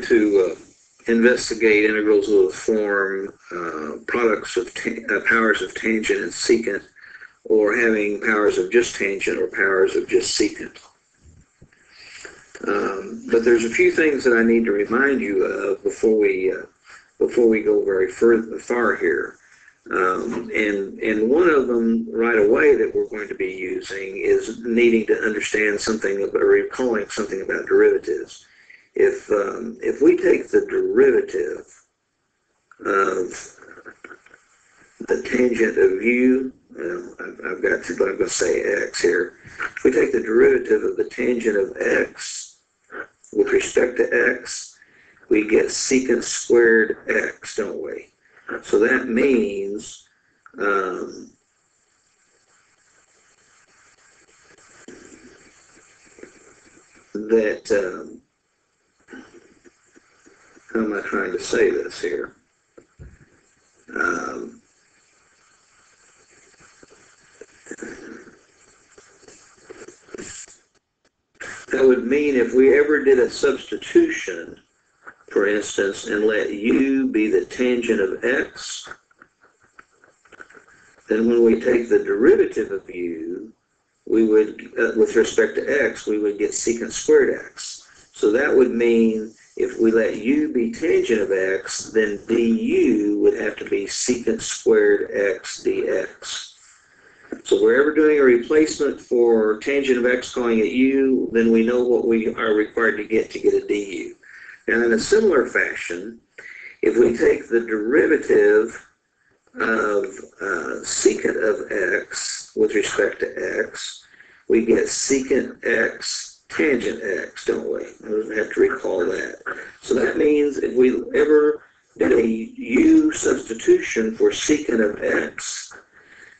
to investigate integrals of the form products of powers of tangent and secant, or having powers of just tangent or powers of just secant. But there's a few things that I need to remind you of before we go very far here. And one of them right away that we're going to be using is needing to understand something about, or recalling something about derivatives. If we take the derivative of the tangent of u, I'm going to say x here. If we take the derivative of the tangent of x with respect to x, we get secant squared x, don't we? So that means that, how am I trying to say this here? That would mean if we ever did a substitution, for instance, and let u be the tangent of x, then when we take the derivative of u, we would, with respect to x, we would get secant squared x. So that would mean if we let u be tangent of x, then du would have to be secant squared x dx. So if we're ever doing a replacement for tangent of x calling it u, then we know what we are required to get a du. And in a similar fashion, if we take the derivative of secant of x with respect to x, we get secant x tangent x, don't we? We have to recall that. So that means if we ever did a u substitution for secant of x,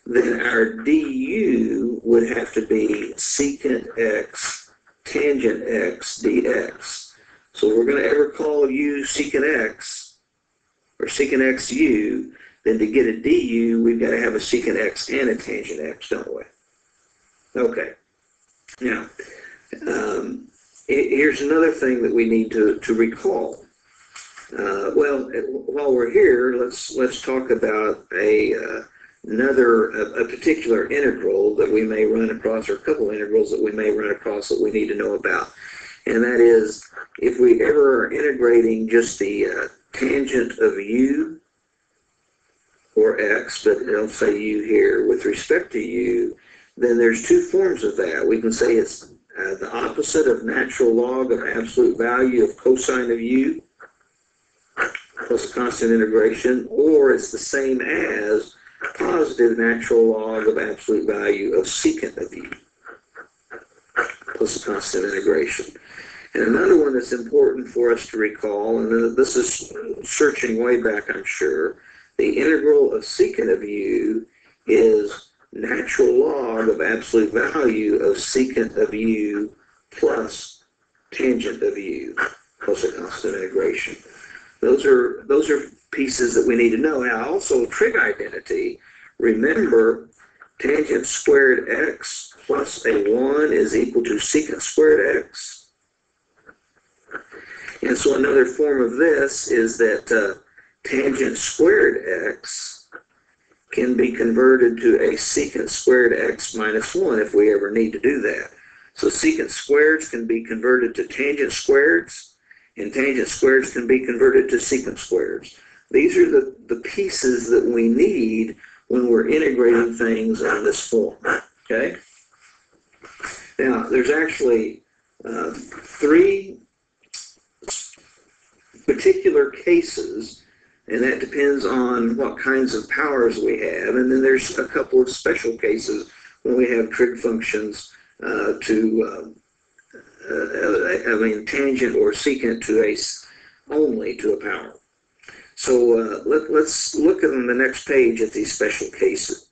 then our du would have to be secant x tangent x dx. So if we're going to ever call u secant x, or secant x u, then to get a du, we've got to have a secant x and a tangent x, don't we? Okay. Now, here's another thing that we need to recall. Well, while we're here, let's talk about a particular integral that we may run across, or a couple of integrals that we may run across that we need to know about. And that is, if we ever are integrating just the tangent of u, or x, but don't say u here, with respect to u, then there's two forms of that. We can say it's the opposite of natural log of absolute value of cosine of u plus a constant integration, or it's the same as positive natural log of absolute value of secant of u plus a constant integration. And another one that's important for us to recall, and this is searching way back, I'm sure, the integral of secant of u is natural log of absolute value of secant of u plus tangent of u plus a constant integration. Those are pieces that we need to know. Now, also trig identity. Remember, tangent squared x plus a 1 is equal to secant squared x. And so another form of this is that tangent squared x can be converted to a secant squared x minus 1 if we ever need to do that. So secant squareds can be converted to tangent squareds, and tangent squareds can be converted to secant squareds. These are the pieces that we need when we're integrating things in this form, okay? Now, there's actually three particular cases, and that depends on what kinds of powers we have. And then there's a couple of special cases when we have trig functions tangent or secant to only to a power. So let's look on the next page at these special cases.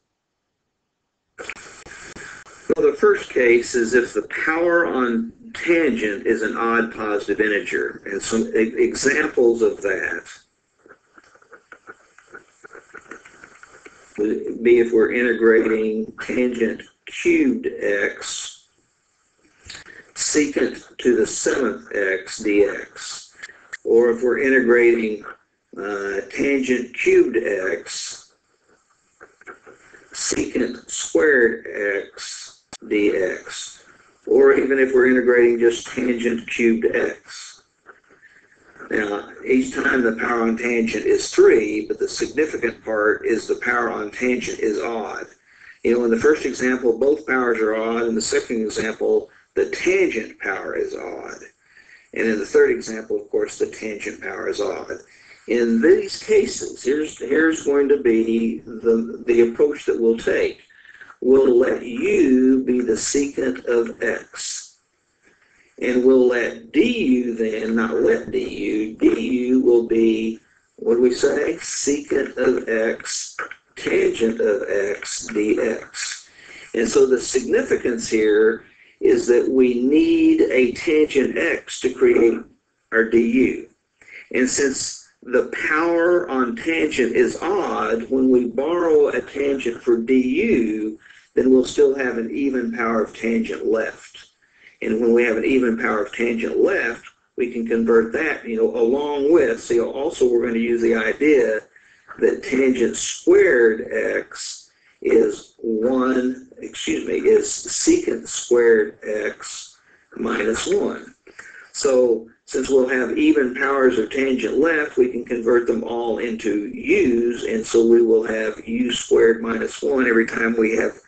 Well, the first case is if the power on tangent is an odd positive integer. And some examples of that would be if we're integrating tangent cubed x secant to the 7th x dx. or if we're integrating tangent cubed x, secant squared x dx, or even if we're integrating just tangent cubed x. Now, each time the power on tangent is 3, but the significant part is the power on tangent is odd. You know, in the first example, both powers are odd. In the second example, the tangent power is odd. And in the third example, of course, the tangent power is odd. In these cases, here's going to be the approach that we'll take. We'll let u be the secant of x. And we'll let du then, not let du will be, what do we say? Secant of x, tangent of x dx. And so the significance here is that we need a tangent x to create our du. And since the power on tangent is odd, when we borrow a tangent for du, then we'll still have an even power of tangent left. And when we have an even power of tangent left, we can convert that, along with, see, also we're going to use the idea that tangent squared x is secant squared x minus 1. So since we'll have even powers of tangent left, we can convert them all into u's, and so we will have u squared minus 1 every time we have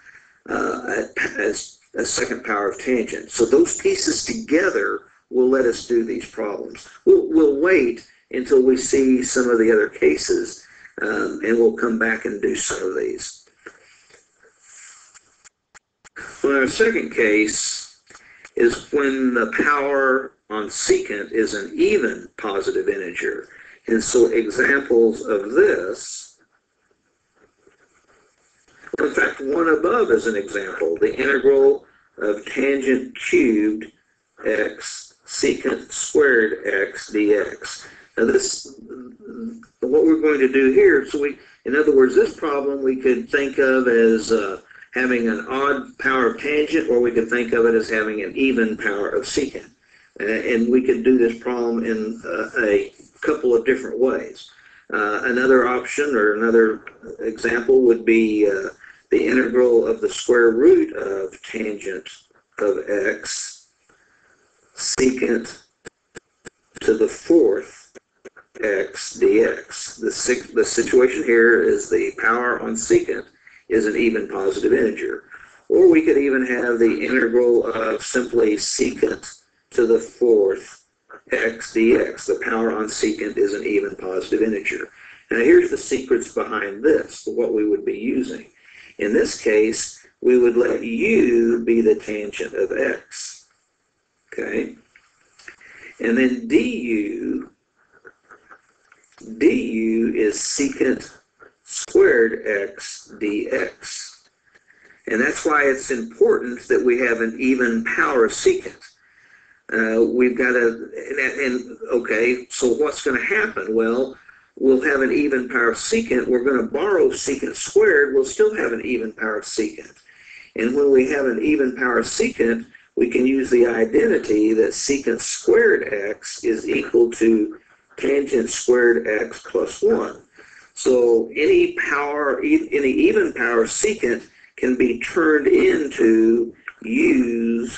a second power of tangent. So those pieces together will let us do these problems. We'll wait until we see some of the other cases, and we'll come back and do some of these. Well, our second case is when the power on secant is an even positive integer. And so examples of this, in fact, one above is an example, the integral of tangent cubed x secant squared x dx. Now this, what we're going to do here, so in other words, this problem we could think of as having an odd power of tangent, or we could think of it as having an even power of secant. And we could do this problem in a couple of different ways. Another option or another example would be the integral of the square root of tangent of x secant to the fourth x dx. The situation here is the power on secant is an even positive integer. Or we could even have the integral of simply secant to the fourth x dx. The power on secant is an even positive integer. Now here's the secrets behind this, what we would be using. In this case, we would let u be the tangent of x. Okay? And then du is secant squared x dx. And that's why it's important that we have an even power secant. We've got okay, so what's going to happen? Well, we'll have an even power of secant. We're going to borrow secant squared. We'll still have an even power of secant. And when we have an even power of secant, we can use the identity that secant squared x is equal to tangent squared x plus 1. So any even power secant can be turned into u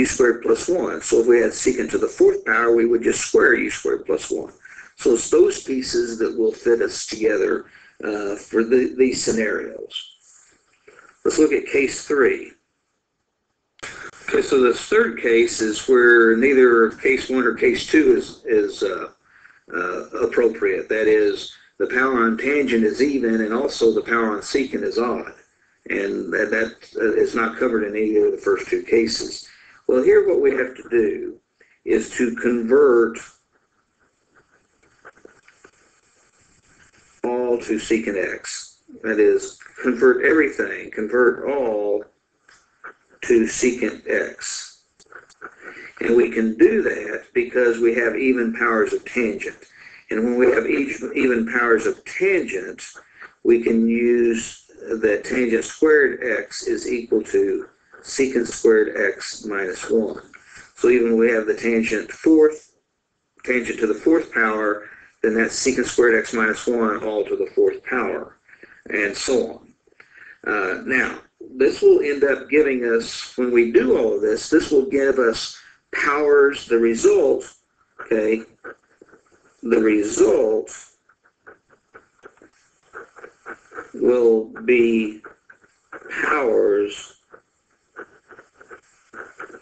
squared plus 1. So if we had secant to the fourth power, we would just square u squared plus 1. So it's those pieces that will fit us together for these scenarios. Let's look at case 3. Okay, so the third case is where neither case 1 or case 2 is appropriate. That is, the power on tangent is even, and also the power on secant is odd. And that is not covered in either of the first two cases. Well, here what we have to do is to convert all to secant x. That is, convert everything, convert all to secant x. And we can do that because we have even powers of tangent. And when we have even powers of tangent, we can use that tangent squared x is equal to secant squared x minus 1. So even when we have the tangent fourth tangent to the fourth power, then that's secant squared x minus 1 all to the fourth power, and so on. Now, this will end up giving us, when we do all of this, this will give us powers, the result, okay, the result will be powers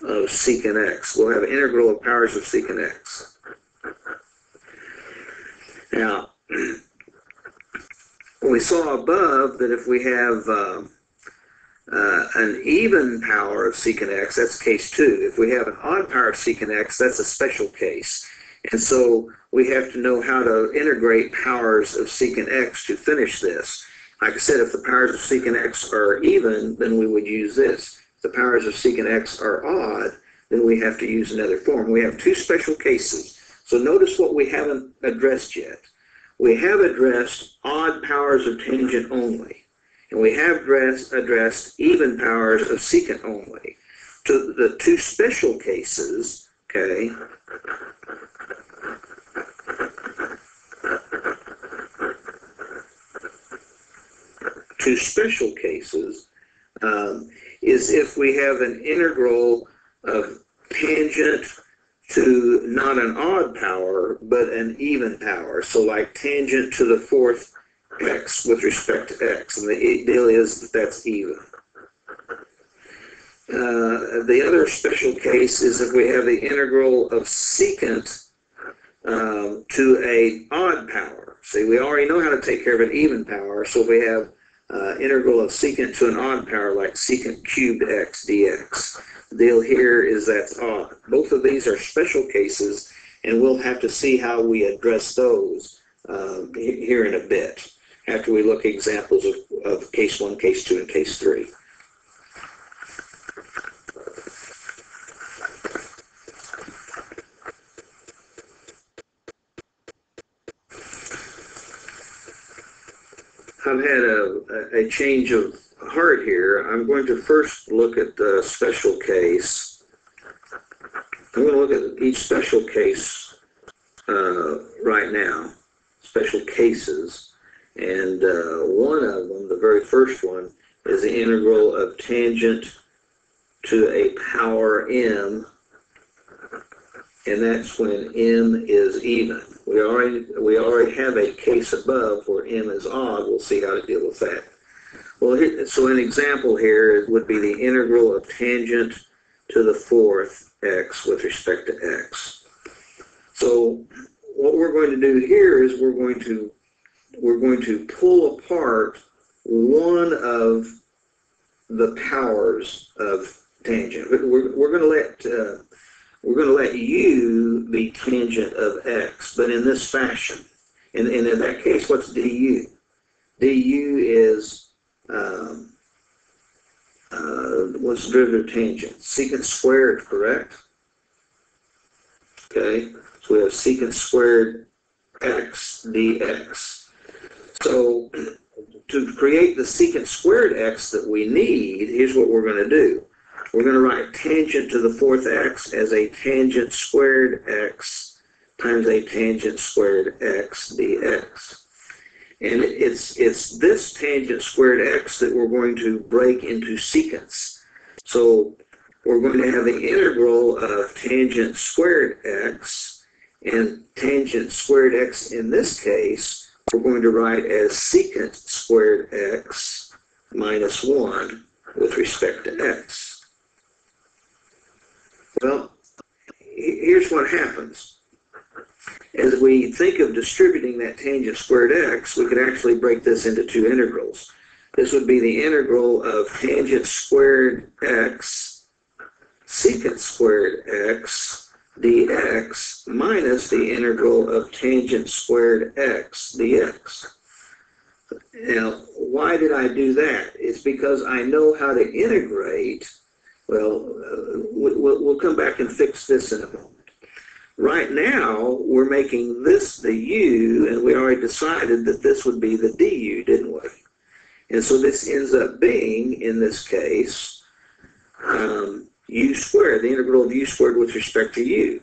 of secant x. We'll have an integral of powers of secant x. Now, we saw above that if we have an even power of secant x, that's case 2. If we have an odd power of secant x, that's a special case. And so we have to know how to integrate powers of secant x to finish this. Like I said, if the powers of secant x are even, then we would use this. If the powers of secant x are odd, then we have to use another form. We have 2 special cases. So notice what we haven't addressed yet. We have addressed odd powers of tangent only. And we have addressed even powers of secant only. To the 2 special cases, okay, two special cases is if we have an integral of tangent to not an odd power, but an even power. So like tangent to the fourth x with respect to x. And the deal is that that's even. The other special case is if we have the integral of secant to an odd power. See, we already know how to take care of an even power, so if we have integral of secant to an odd power, like secant cubed x dx. The deal here is that's odd. Both of these are special cases, and we'll have to see how we address those here in a bit, after we look at examples of case 1, case 2, and case 3. I've had a change of heart here. I'm going to first look at the special case. I'm going to look at each special case right now, special cases. And one of them, the very first one, is the integral of tangent to a power m, and that's when m is even. We already have a case above where m is odd. We'll see how to deal with that. Well, so an example here would be the integral of tangent to the fourth x with respect to x. So what we're going to do here is we're going to pull apart one of the powers of tangent. We're going to let u be tangent of x, but in this fashion. And in that case, what's du? du is what's the derivative of tangent? Secant squared, correct? Okay, so we have secant squared x dx. So to create the secant squared x that we need, here's what we're going to do. We're going to write tangent to the fourth x as a tangent squared x times a tangent squared x dx. And it's this tangent squared x that we're going to break into secants. So we're going to have the integral of tangent squared x, and tangent squared x in this case we're going to write as secant squared x minus 1 with respect to x. Well, here's what happens. As we think of distributing that tangent squared x, we could actually break this into 2 integrals. This would be the integral of tangent squared x secant squared x dx minus the integral of tangent squared x dx. Now, why did I do that? It's because I know how to integrate. Well, we'll come back and fix this in a moment. Right now, we're making this the u, and we already decided that this would be the du, didn't we? And so this ends up being, in this case, u squared, the integral of u squared with respect to u.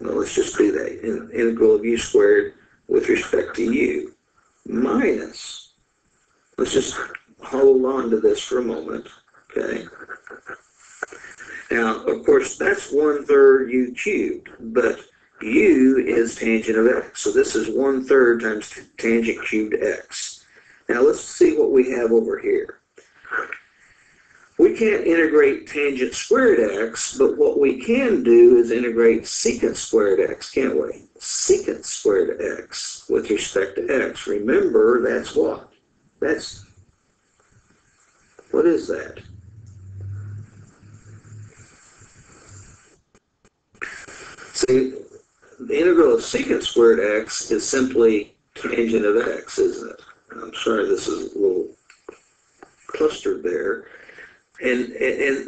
well, let's just do that. Integral of u squared with respect to u minus, let's just hold on to this for a moment, okay? Now, of course, that's 1/3 u cubed, but u is tangent of x. So this is 1/3 times tangent cubed x. Now let's see what we have over here. We can't integrate tangent squared x, but what we can do is integrate secant squared x, can't we? Secant squared x with respect to x. Remember, that's what? What is that? See, the integral of secant squared x is simply tangent of x, isn't it? I'm sorry, this is a little clustered there. And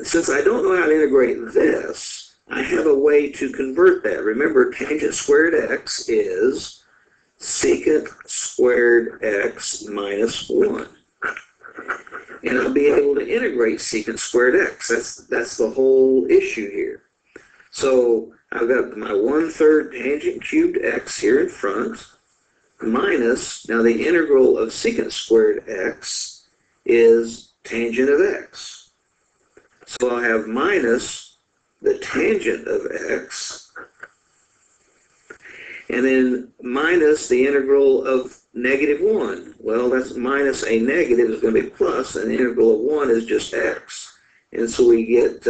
since I don't know how to integrate this, I have a way to convert that. Remember, tangent squared x is secant squared x minus 1. And I'll be able to integrate secant squared x. That's the whole issue here. So I've got my 1/3 tangent cubed x here in front, minus, now the integral of secant squared x is tangent of x. So I'll have minus the tangent of x, and then minus the integral of -1. Well, that's minus a negative is going to be plus, and the integral of 1 is just x. And so we get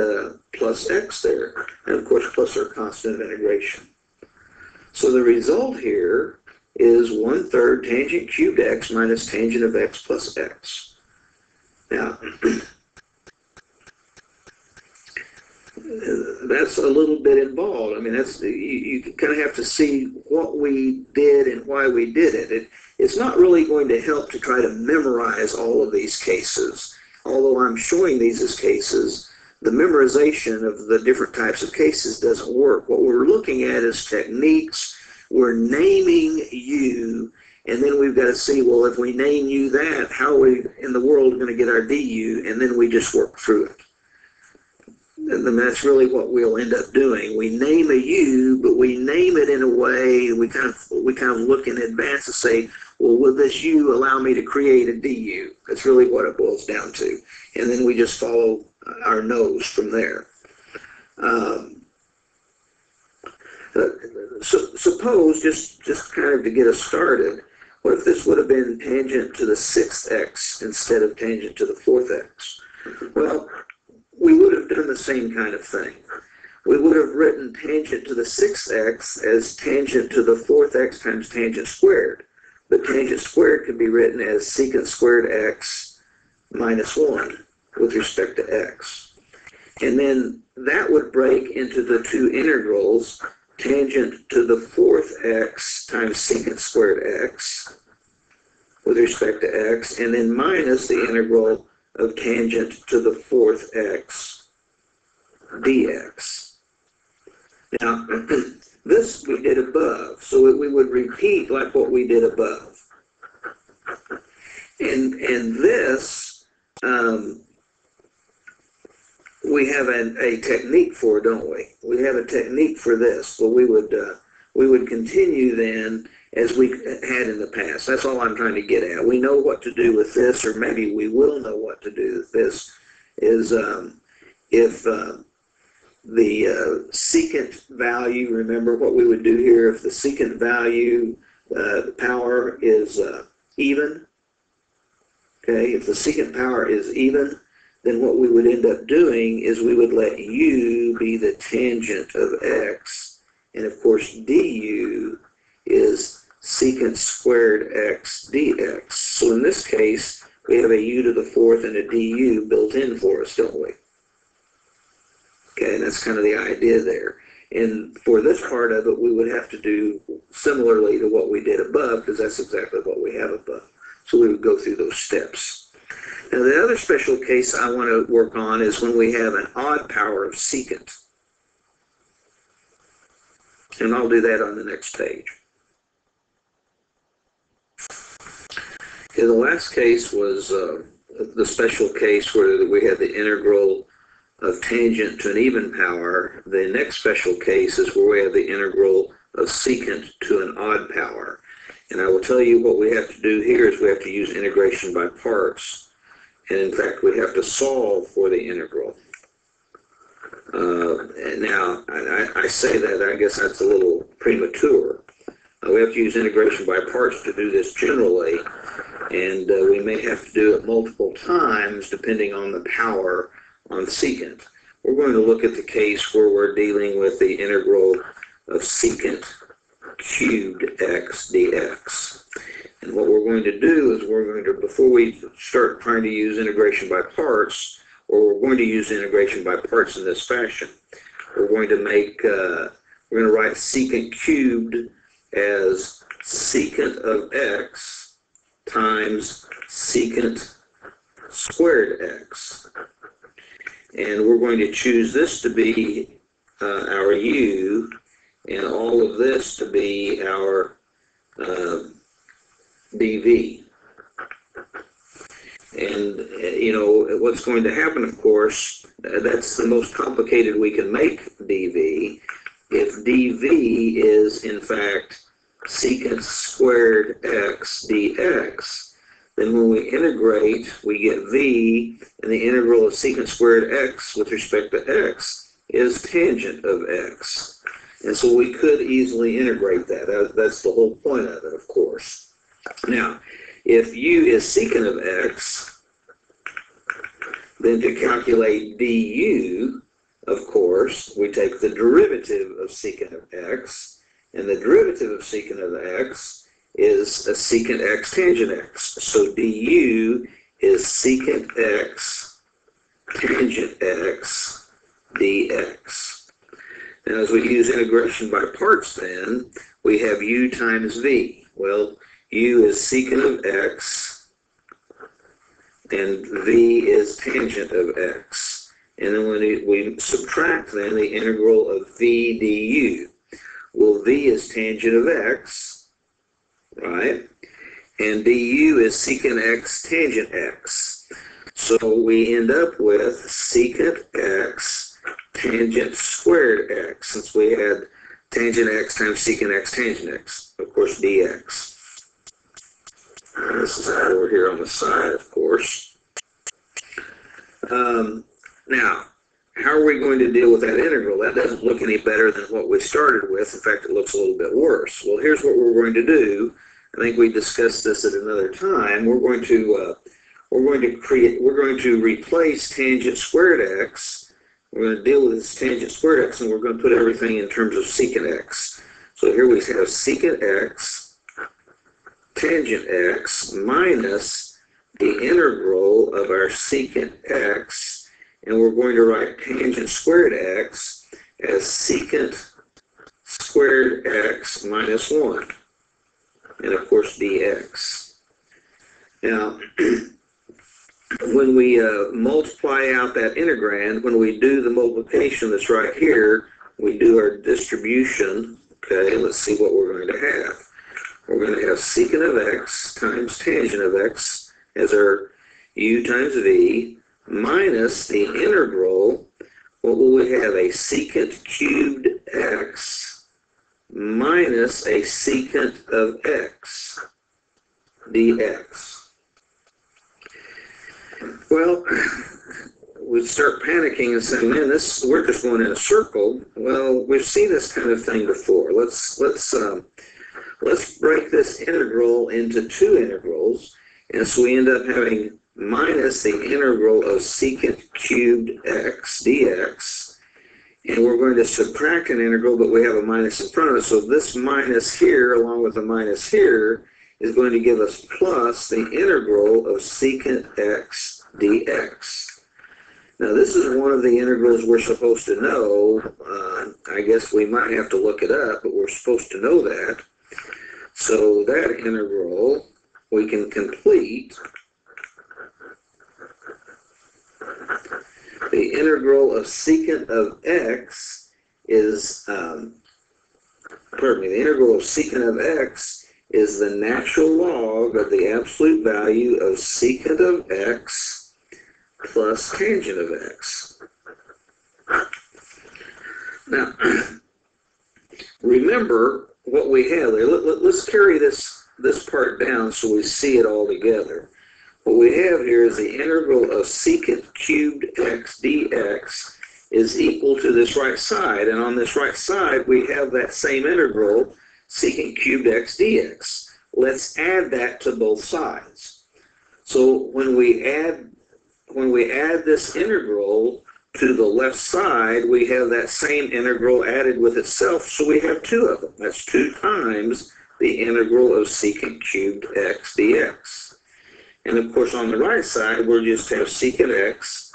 plus x there. And of course, plus our constant of integration. So the result here is 1/3 tangent cubed x minus tangent of x plus x. Now, that's a little bit involved. I mean, you kind of have to see what we did and why we did it. It's not really going to help to try to memorize all of these cases. Although I'm showing these as cases, the memorization of the different types of cases doesn't work. What we're looking at is techniques. We're naming u, and then we've got to see, well, if we name u that, how are we in the world going to get our du? And then we just work through it. And that's really what we'll end up doing. We name a u, but we name it in a way, we kind of look in advance and say, well, will this u allow me to create a du? That's really what it boils down to. And then we just follow our nose from there. So suppose, just kind of to get us started, what if this would have been tangent to the 6th x instead of tangent to the 4th x? Well, we would have done the same kind of thing. We would have written tangent to the 6th x as tangent to the 4th x times tangent squared. But tangent squared could be written as secant squared x minus 1 with respect to x. And then that would break into the two integrals, tangent to the 4th x times secant squared x with respect to x, and then minus the integral of tangent to the 4th x dx. Now, this we did above, so we would repeat like what we did above. And this, we have a technique for, don't we? We have a technique for this. So we would continue then as we had in the past. That's all I'm trying to get at. We know what to do with this, or maybe we will know what to do with this, is if the secant value, remember what we would do here, if the secant value, the power is even, okay, if the secant power is even, then what we would end up doing is we would let u be the tangent of x, and of course du is secant squared x dx. So in this case, we have a u to the 4th and a du built in for us, don't we? Okay, and that's kind of the idea there. And for this part of it, we would have to do similarly to what we did above, because that's exactly what we have above. So we would go through those steps. Now, the other special case I want to work on is when we have an odd power of secant. And I'll do that on the next page. Okay, the last case was the special case where we had the integral of tangent to an even power, the next special case is where we have the integral of secant to an odd power. And I will tell you what we have to do here is we have to use integration by parts. And in fact, we have to solve for the integral. Now, I say that, I guess that's a little premature. We have to use integration by parts to do this generally, and we may have to do it multiple times depending on the power on secant. We're going to look at the case where we're dealing with the integral of secant cubed x dx. And what we're going to do is we're going to, before we start trying to use integration by parts, or we're going to use integration by parts in this fashion, we're going to make, we're going to write secant cubed as secant of x times secant squared x. And we're going to choose this to be our u, and all of this to be our dv. And, you know, what's going to happen, of course, that's the most complicated we can make dv. If dv is, in fact, secant squared x dx, then when we integrate, we get v, and the integral of secant squared x with respect to x is tangent of x. And so we could easily integrate that. That's the whole point of it, of course. Now, if u is secant of x, then to calculate du, of course, we take the derivative of secant of x, and the derivative of secant of x is a secant x tangent x. So du is secant x tangent x dx. Now, as we use integration by parts, then, we have u times v. Well, u is secant of x, and v is tangent of x. And then when we subtract, then, the integral of v du. Well, v is tangent of x, right? And du is secant x tangent x. So we end up with secant x tangent squared x, since we had tangent x times secant x tangent x, of course, dx. This is over here on the side, of course. Now, how are we going to deal with that integral? That doesn't look any better than what we started with. In fact, it looks a little bit worse. Well, here's what we're going to do. I think we discussed this at another time. We're going to replace tangent squared x. We're going to deal with this tangent squared x, and we're going to put everything in terms of secant x. So here we have secant x tangent x minus the integral of our secant x, and we're going to write tangent squared x as secant squared x minus 1, and of course dx. Now, when we multiply out that integrand, when we do the multiplication that's right here, we do our distribution. Okay, let's see what we're going to have. We're going to have secant of x times tangent of x as our u times v, minus the integral. What will we have? A secant cubed x minus a secant of x dx. Well, we start panicking and saying, man, we're just going in a circle. Well, we've seen this kind of thing before. Let's break this integral into two integrals, and so we end up having minus the integral of secant cubed x dx, and we're going to subtract an integral, but we have a minus in front of it, so this minus here along with the minus here is going to give us plus the integral of secant x dx. Now, this is one of the integrals we're supposed to know. I guess we might have to look it up, but we're supposed to know that. So that integral we can complete. The integral of secant of x is, the integral of secant of x is the natural log of the absolute value of secant of x plus tangent of x. Now, remember what we have there. Let's carry this part down so we see it all together. What we have here is the integral of secant cubed x dx is equal to this right side. And on this right side, we have that same integral, secant cubed x dx. Let's add that to both sides. So when we add this integral to the left side, we have that same integral added with itself, so we have two of them. That's 2 times the integral of secant cubed x dx. And of course, on the right side, we'll just have secant x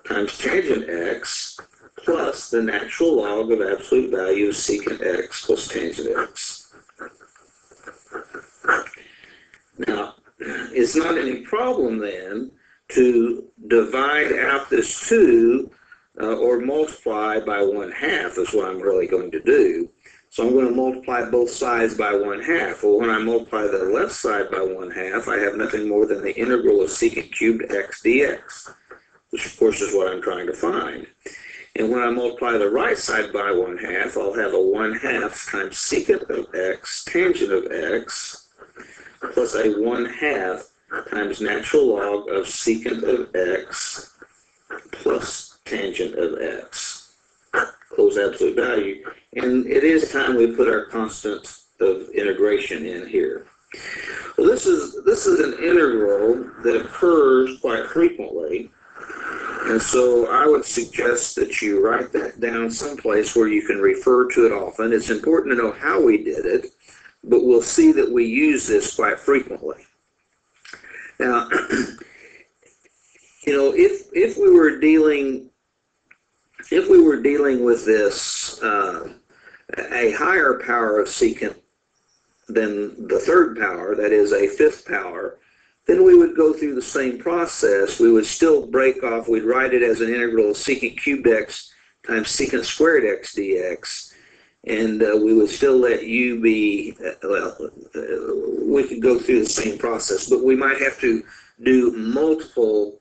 times tangent x plus the natural log of absolute value of secant x plus tangent x. Now, it's not any problem then to divide out this 2 or multiply by 1/2 is what I'm really going to do. So I'm going to multiply both sides by 1/2. Well, when I multiply the left side by 1/2, I have nothing more than the integral of secant cubed x dx, which of course is what I'm trying to find. And when I multiply the right side by 1/2, I'll have a 1/2 times secant of x tangent of x plus a 1/2 times natural log of secant of x plus tangent of x. Close absolute value. And it is time we put our constant of integration in here. Well, this is an integral that occurs quite frequently. And so I would suggest that you write that down someplace where you can refer to it often. It's important to know how we did it, but we'll see that we use this quite frequently. Now, you know, if we were dealing with this, a higher power of secant than the third power, that is a fifth power, then we would go through the same process. We would still break off, we'd write it as an integral of secant cubed x times secant squared x dx, and we would still let u be, we could go through the same process, but we might have to do multiple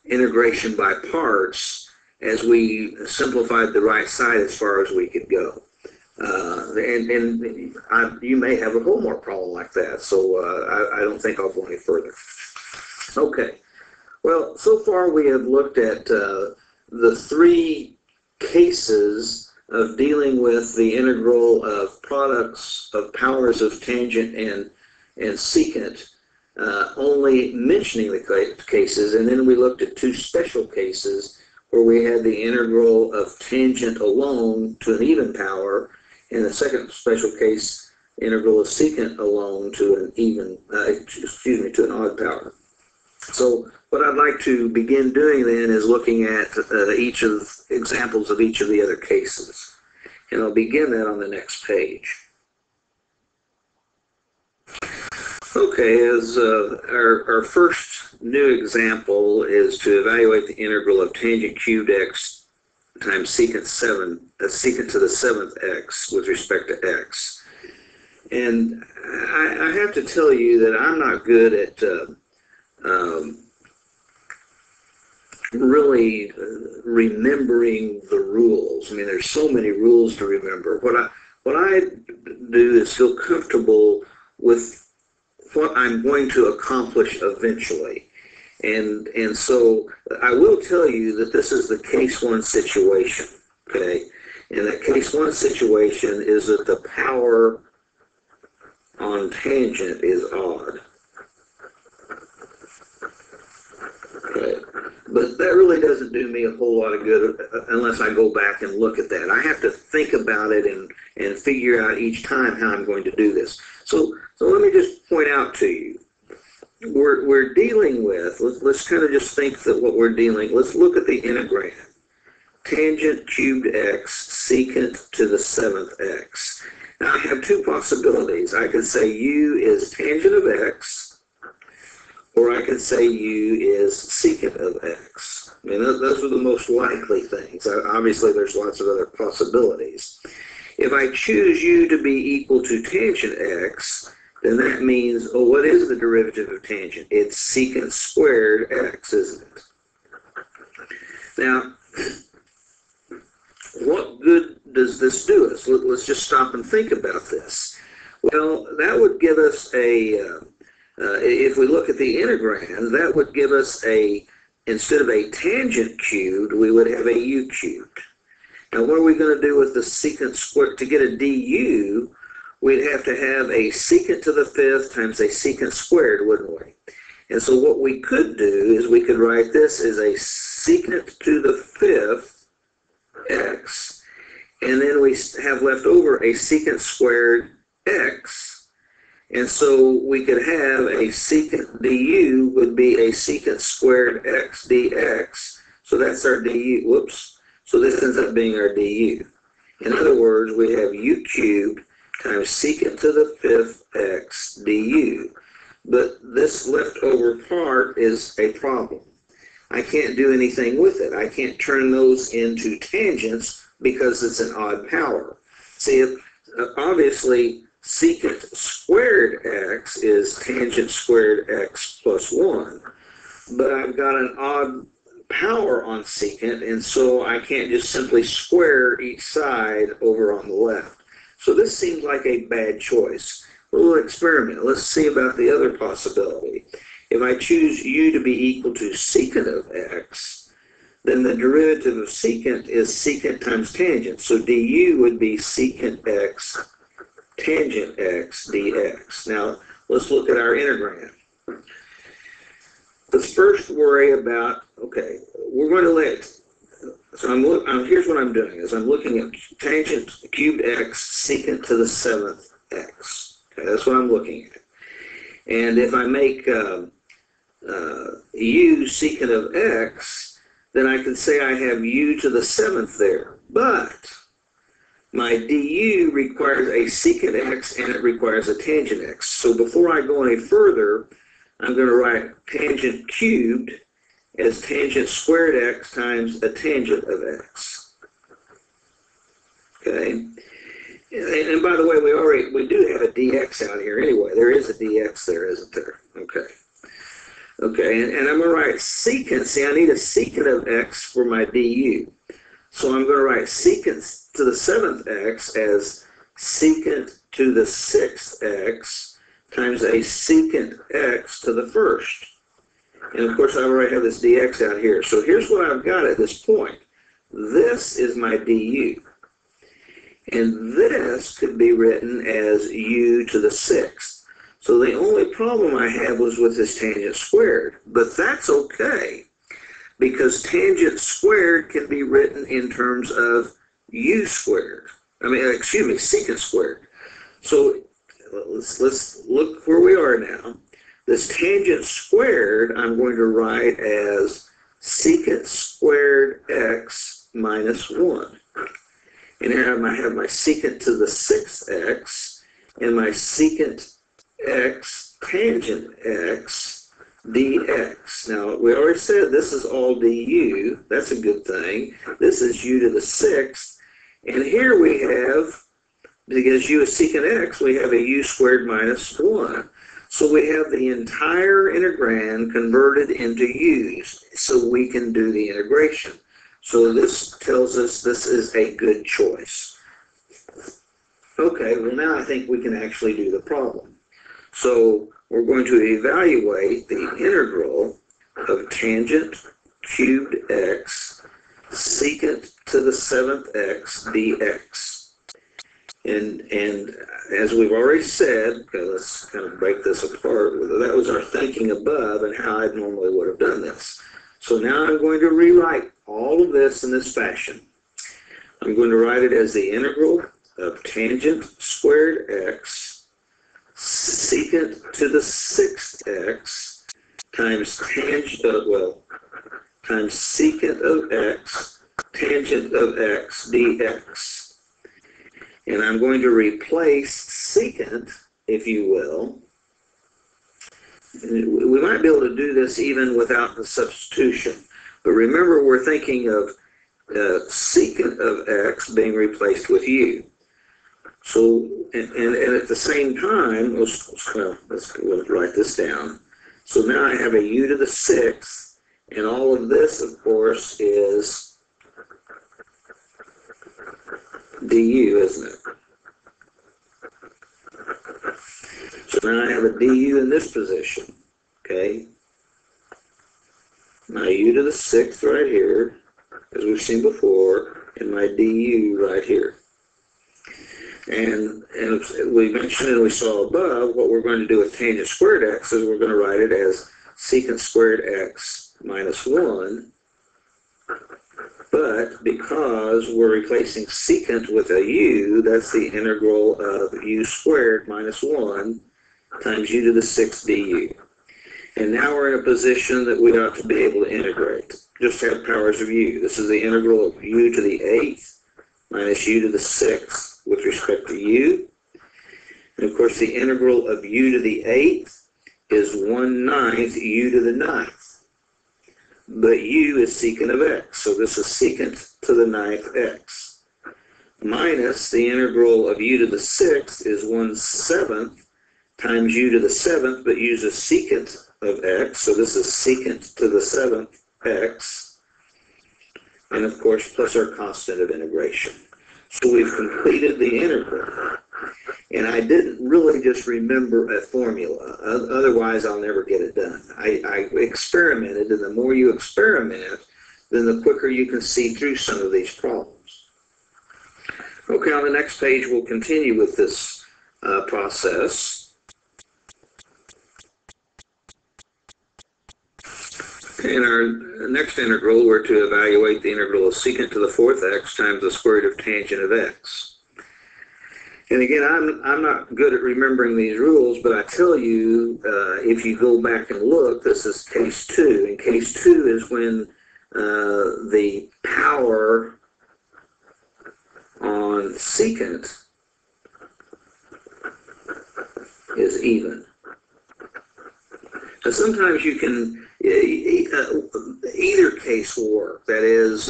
integration by parts as we simplified the right side as far as we could go. You may have a whole more problem like that, so I don't think I'll go any further. Okay, well, so far we have looked at the 3 cases of dealing with the integral of products of powers of tangent and secant, only mentioning the cases, and then we looked at 2 special cases where we had the integral of tangent alone to an even power, and the second special case, integral of secant alone to an to an odd power. So what I'd like to begin doing then is looking at each of examples of each of the other cases. And I'll begin that on the next page. Okay, as our first new example is to evaluate the integral of tangent cubed x times secant to the 7th x with respect to x. And I have to tell you that I'm not good at really remembering the rules. I mean, there's so many rules to remember. What I do is feel comfortable with what I'm going to accomplish eventually. And so I will tell you that this is the case 1 situation, okay? And that case 1 situation is that the power on tangent is odd. Okay. But that really doesn't do me a whole lot of good unless I go back and look at that. I have to think about it and figure out each time how I'm going to do this. So let me just point out to you. We're dealing with, let's kind of just think that what we're dealing, let's look at the integrand. Tangent cubed x secant to the 7th x. Now I have 2 possibilities. I could say u is tangent of x, or I could say u is secant of x. I mean, those are the most likely things. Obviously, there's lots of other possibilities. If I choose u to be equal to tangent x, then that means, oh, what is the derivative of tangent? It's secant squared x, isn't it? Now, what good does this do us? Let's just stop and think about this. Well, that would give us if we look at the integrand, that would give us instead of a tangent cubed, we would have a u cubed. Now, what are we going to do with the secant squared? To get a du, we'd have to have a secant to the fifth times a secant squared, wouldn't we? And so what we could do is we could write this as a secant to the fifth x, and then we have left over a secant squared x, and so we could have a secant du would be a secant squared x dx. So that's our du. Whoops. So this ends up being our du. In other words, we have u cubed times secant to the fifth x du. But this leftover part is a problem. I can't do anything with it. I can't turn those into tangents because it's an odd power. See, obviously, secant squared x is tangent squared x plus 1. But I've got an odd power on secant, and so I can't just simply square each side over on the left. So this seems like a bad choice. We'll experiment. Let's see about the other possibility. If I choose u to be equal to secant of x, then the derivative of secant is secant times tangent. So du would be secant x tangent x dx. Now, let's look at our integrand. Let's first worry about, okay, we're going to let, so here's what I'm doing, is I'm looking at tangent cubed x secant to the seventh x. Okay, that's what I'm looking at. And if I make u secant of x, then I can say I have u to the seventh there. But my du requires a secant x and it requires a tangent x. So before I go any further, I'm going to write tangent cubed as tangent squared x times a tangent of x. Okay? And by the way, we do have a dx out here anyway. There is a dx there, isn't there? Okay. Okay, and I'm going to write secant. See, I need a secant of x for my du. So I'm going to write secant to the seventh x as secant to the sixth x times a secant x to the first. And of course, I already have this dx out here. So here's what I've got at this point. This is my du. And this could be written as u to the sixth. So the only problem I had was with this tangent squared. But that's okay, because tangent squared can be written in terms of u squared. Secant squared. So let's look where we are now. This tangent squared I'm going to write as secant squared x minus 1. And here I have my secant to the sixth x and my secant x tangent x dx. Now, we already said this is all du. That's a good thing. This is u to the sixth. And here we have, because u is secant x, we have a u squared minus 1. So we have the entire integrand converted into u's, so we can do the integration. So this tells us this is a good choice. Okay, well now I think we can actually do the problem. So we're going to evaluate the integral of tangent cubed x secant to the seventh x dx. And as we've already said, okay, let's kind of break this apart. That was our thinking above and how I normally would have done this. So now I'm going to rewrite all of this in this fashion. I'm going to write it as the integral of tangent squared x secant to the sixth x times times secant of x tangent of x dx. And I'm going to replace secant, if you will. We might be able to do this even without the substitution. But remember, we're thinking of secant of x being replaced with u. So, and at the same time, let's write this down. So now I have a u to the sixth, and all of this, of course, is du, isn't it? So now I have a du in this position, okay? My u to the sixth right here, as we've seen before, and my du right here. And we mentioned and we saw above, what we're going to do with tangent squared x is we're going to write it as secant squared x minus 1. But because we're replacing secant with a u, that's the integral of u squared minus 1 times u to the 6th du. And now we're in a position that we ought to be able to integrate. Just have powers of u. This is the integral of u to the 8th minus u to the 6th with respect to u. And of course the integral of u to the 8th is 1/9 u to the 9th. But u is secant of x, so this is secant to the 9th x. Minus the integral of u to the 6th is 1/7 times u to the 7th, but uses secant of x, so this is secant to the 7th x. And of course, plus our constant of integration. So we've completed the integral. And I didn't really just remember a formula. Otherwise, I'll never get it done. I experimented, and the more you experiment, then the quicker you can see through some of these problems. Okay, on the next page, we'll continue with this process. In our next integral, we're to evaluate the integral of secant to the 4th x times the square root of tangent of x. And again, I'm not good at remembering these rules, but I tell you, if you go back and look, this is case 2. And case 2 is when the power on secant is even. Now, sometimes you can, either case will work. That is,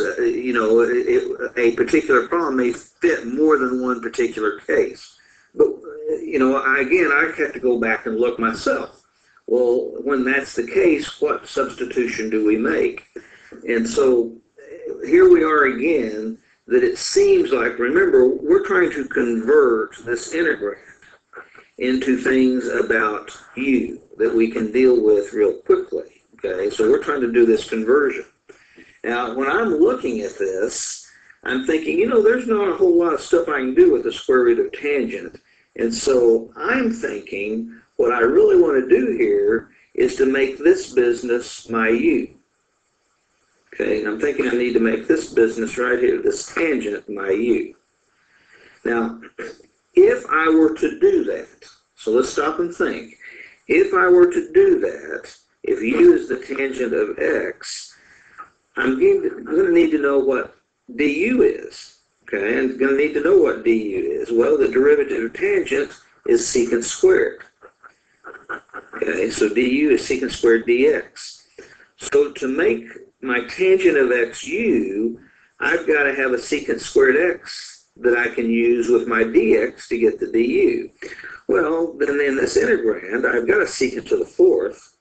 a particular problem may fit more than one particular case. But, I have to go back and look myself. Well, when that's the case, what substitution do we make? And so here we are again, that it seems like, remember, we're trying to convert this integrand into things about u that we can deal with real quickly. Okay, so we're trying to do this conversion. Now, when I'm looking at this, I'm thinking, there's not a whole lot of stuff I can do with the square root of tangent. And so I'm thinking what I really want to do here is to make this business my u. Okay, and I'm thinking I need to make this business right here, this tangent, my u. Now, if I were to do that, so let's stop and think. If I were to do that, if u is the tangent of x, I'm going to need to know what du is. Okay, I'm going to need to know what du is. Well, the derivative of tangent is secant squared. Okay, so du is secant squared dx. So to make my tangent of xu, I've got to have a secant squared x that I can use with my dx to get the du. Well, then in this integrand, I've got a secant to the 4th.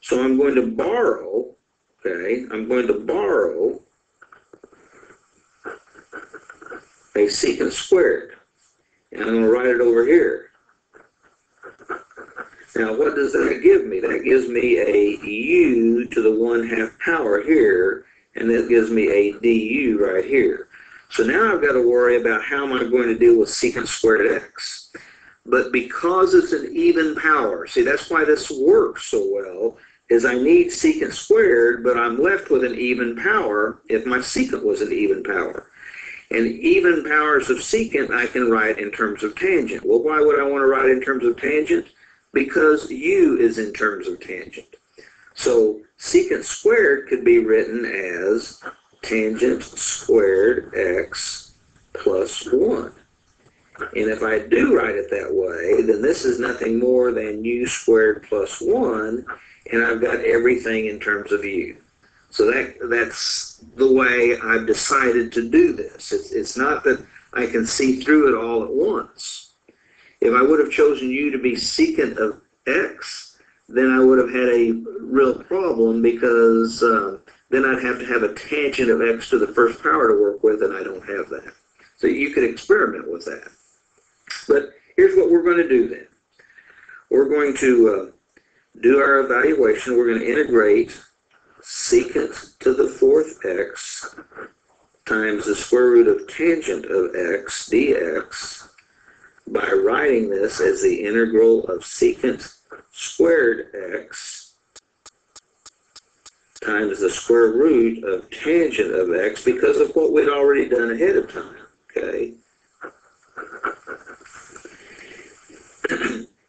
So I'm going to borrow, a secant squared. And I'm going to write it over here. Now, what does that give me? That gives me a u to the 1/2 power here, and that gives me a du right here. So now I've got to worry about how am I going to deal with secant squared x. But because it's an even power, see, that's why this works so well, is I need secant squared, but I'm left with an even power if my secant was an even power. And even powers of secant I can write in terms of tangent. Well, why would I want to write in terms of tangent? Because u is in terms of tangent. So secant squared could be written as tangent squared x plus 1. And if I do write it that way, then this is nothing more than u squared plus 1, and I've got everything in terms of u. So that's the way I've decided to do this. It's not that I can see through it all at once. If I would have chosen u to be secant of x, then I would have had a real problem, because then I'd have to have a tangent of x to the 1st power to work with, and I don't have that. So you could experiment with that. But here's what we're going to do then. We're going to do our evaluation. We're going to integrate secant to the fourth x times the square root of tangent of x dx by writing this as the integral of secant squared x times the square root of tangent of x because of what we'd already done ahead of time, okay?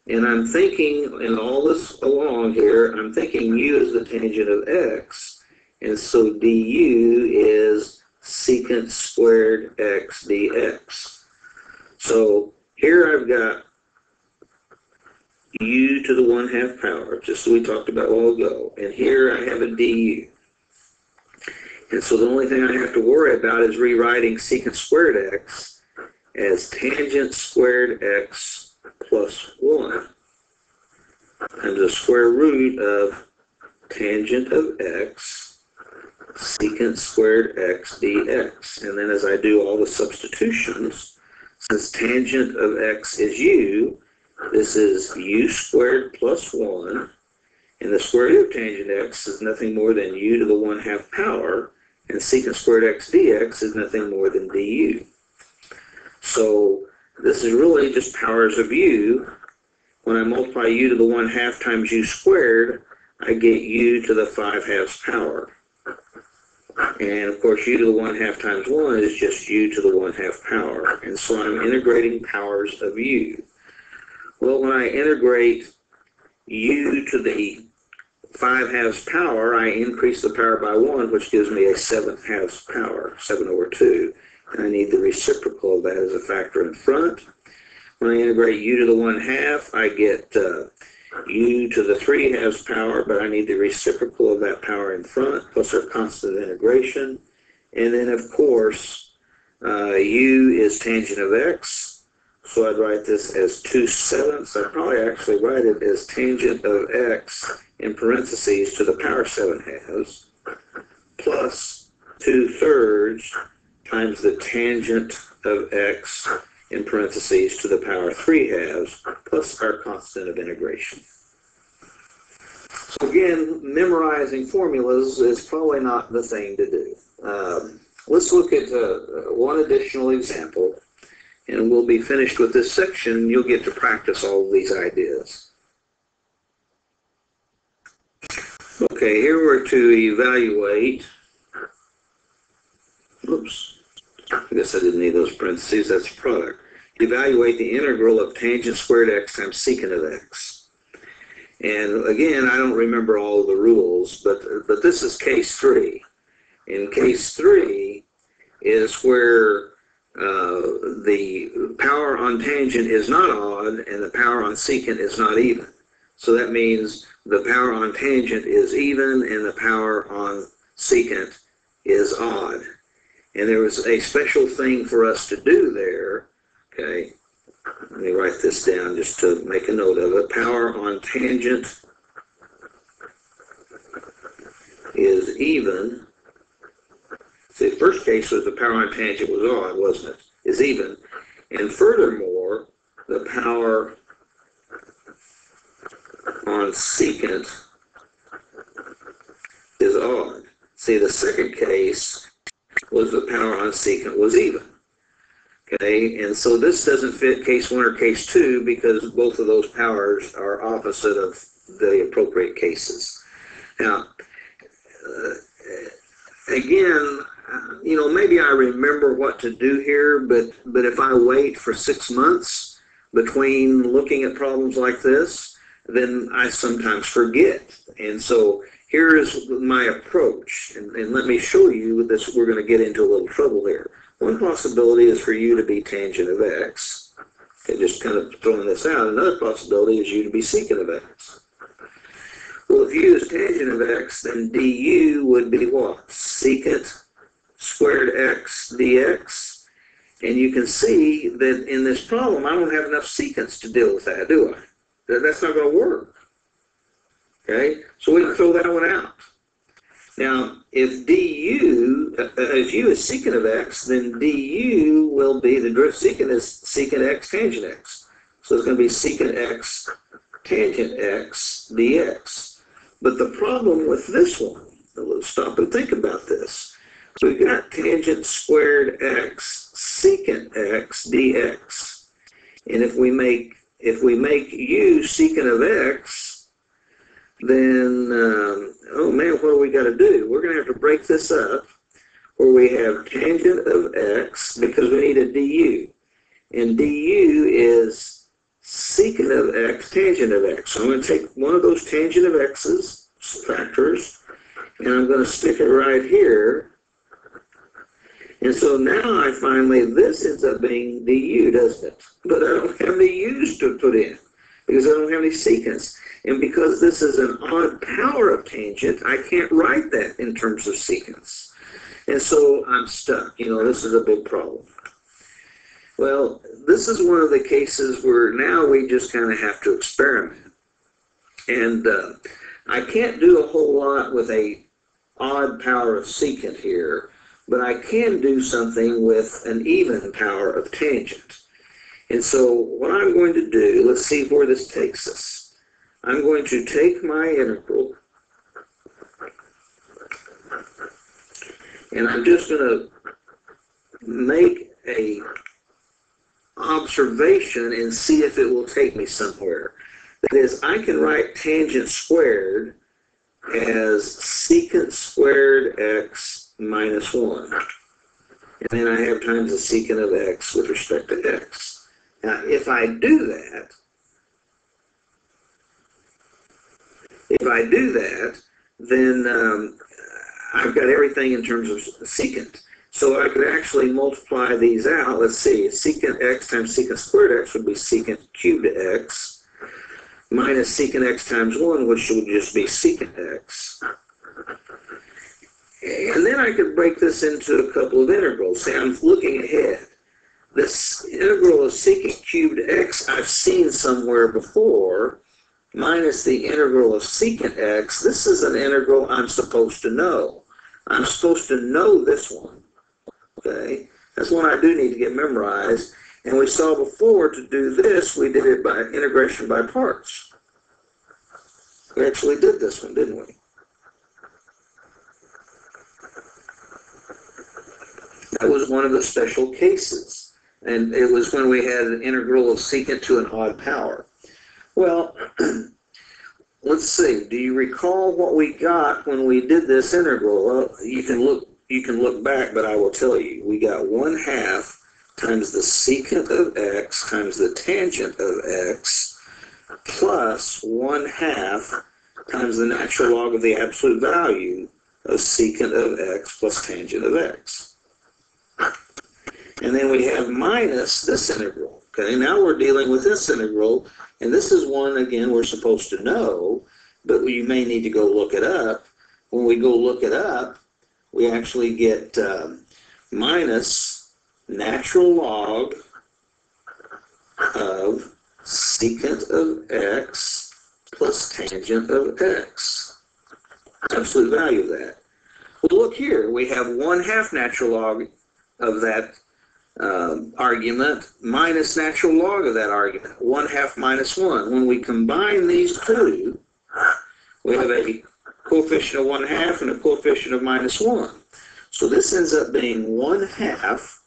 And I'm thinking, in all this along here, I'm thinking u is the tangent of x, and so du is secant squared x dx. So here I've got u to the 1/2 power, just as we talked about a while ago, and here I have a du. And so the only thing I have to worry about is rewriting secant squared x as tangent squared x plus 1 times the square root of tangent of x secant squared x dx. And then as I do all the substitutions, since tangent of x is u, this is u squared plus 1, and the square root of tangent x is nothing more than u to the 1/2 power, and secant squared x dx is nothing more than du. So this is really just powers of u. When I multiply u to the 1/2 times u squared, I get u to the 5/2 power. And of course, u to the 1/2 times 1 is just u to the 1/2 power. And so I'm integrating powers of u. Well, when I integrate u to the 5/2 power, I increase the power by 1, which gives me a 7/2 power, 7 over 2. And I need the reciprocal of that as a factor in front. When I integrate u to the 1/2, I get u to the 3/2 power, but I need the reciprocal of that power in front, plus our constant integration. And then, of course, u is tangent of x, so I'd write this as 2/7. I'd probably actually write it as tangent of x in parentheses to the power 7/2, plus 2/3 times the tangent of x in parentheses to the power 3/2, plus our constant of integration. So again, memorizing formulas is probably not the thing to do. Let's look at one additional example, and we'll be finished with this section. You'll get to practice all of these ideas. Okay, here we're to evaluate. Oops. I guess I didn't need those parentheses. That's a product. Evaluate the integral of tangent squared x times secant of x. And again, I don't remember all of the rules, but this is case 3. And case 3 is where the power on tangent is not odd and the power on secant is not even. So that means the power on tangent is even and the power on secant is odd. And there was a special thing for us to do there. Okay, let me write this down just to make a note of it. Power on tangent is even. See, the first case was the power on tangent was odd, wasn't it? Is even. And furthermore, the power on secant is odd. See, the second case was the power on secant was even. Okay, and so this doesn't fit case 1 or case 2 because both of those powers are opposite of the appropriate cases. Now, again, maybe I remember what to do here, but if I wait for 6 months between looking at problems like this, then I sometimes forget. And so here is my approach, and let me show you this. We're going to get into a little trouble here. One possibility is for u to be tangent of x. Okay, just kind of throwing this out. Another possibility is u to be secant of x. Well, if u is tangent of x, then du would be what? Secant squared x dx. And you can see that in this problem, I don't have enough secants to deal with that, do I? That's not going to work. Okay, so we can throw that one out. Now, if if u is secant of x, then du will be, the drift secant is secant x tangent x. So it's going to be secant x tangent x dx. But the problem with this one, let's stop and think about this. So we've got tangent squared x secant x dx. And if we make u secant of x, then, oh man, what do we got to do? We're going to have to break this up where we have tangent of x, because we need a du. And du is secant of x, tangent of x. So I'm going to take one of those tangent of x's, factors, and I'm going to stick it right here. And so now I finally, this ends up being du, doesn't it? But I don't have any u's to put in because I don't have any secants. And because this is an odd power of tangent, I can't write that in terms of secants. And so I'm stuck. You know, this is a big problem. Well, this is one of the cases where now we just kind of have to experiment. And I can't do a whole lot with a odd power of secant here, but I can do something with an even power of tangent. And so what I'm going to do, let's see where this takes us. I'm going to take my integral, and I'm just going to make a observation and see if it will take me somewhere. That is, I can write tangent squared as secant squared x minus 1. And then I have times the secant of x with respect to x. Now, if I do that, then I've got everything in terms of secant. So I could actually multiply these out. Let's see, secant x times secant squared x would be secant cubed x, minus secant x times 1, which would just be secant x. And then I could break this into a couple of integrals. See, I'm looking ahead. This integral of secant cubed x I've seen somewhere before, minus the integral of secant x. This is an integral I'm supposed to know. I'm supposed to know this one. Okay, that's one I do need to get memorized. And we saw before, to do this, we did it by integration by parts. We actually did this one, didn't we? That was one of the special cases. And it was when we had an integral of secant to an odd power. Well, let's see. Do you recall what we got when we did this integral? Well, you can look back, but I will tell you. We got 1/2 times the secant of x times the tangent of x plus 1/2 times the natural log of the absolute value of secant of x plus tangent of x. And then we have minus this integral. Okay, now we're dealing with this integral, and this is one, again, we're supposed to know, but you may need to go look it up. When we go look it up, we actually get minus natural log of secant of x plus tangent of x. Absolute value of that. Well, look here. We have 1/2 natural log of that argument minus natural log of that argument. 1/2 minus 1. When we combine these two, we have a coefficient of 1/2 and a coefficient of minus 1. So this ends up being 1/2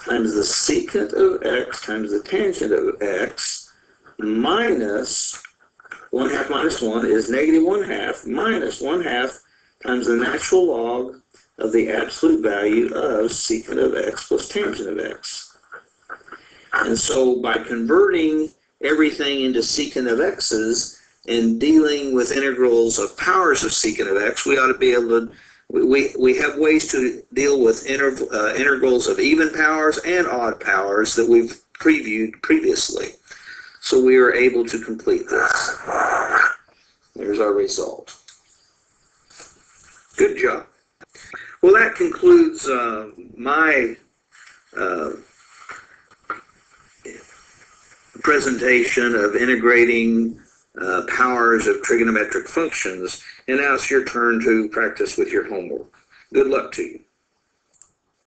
times the secant of x times the tangent of x minus 1/2 minus 1 is negative 1/2 minus 1/2 times the natural log of the absolute value of secant of x plus tangent of x. And so by converting everything into secant of x's and dealing with integrals of powers of secant of x, we ought to be able to, we have ways to deal with integrals of even powers and odd powers that we've previewed previously. So we are able to complete this. There's our result. Good job. Well, that concludes my presentation of integrating powers of trigonometric functions. And now it's your turn to practice with your homework. Good luck to you.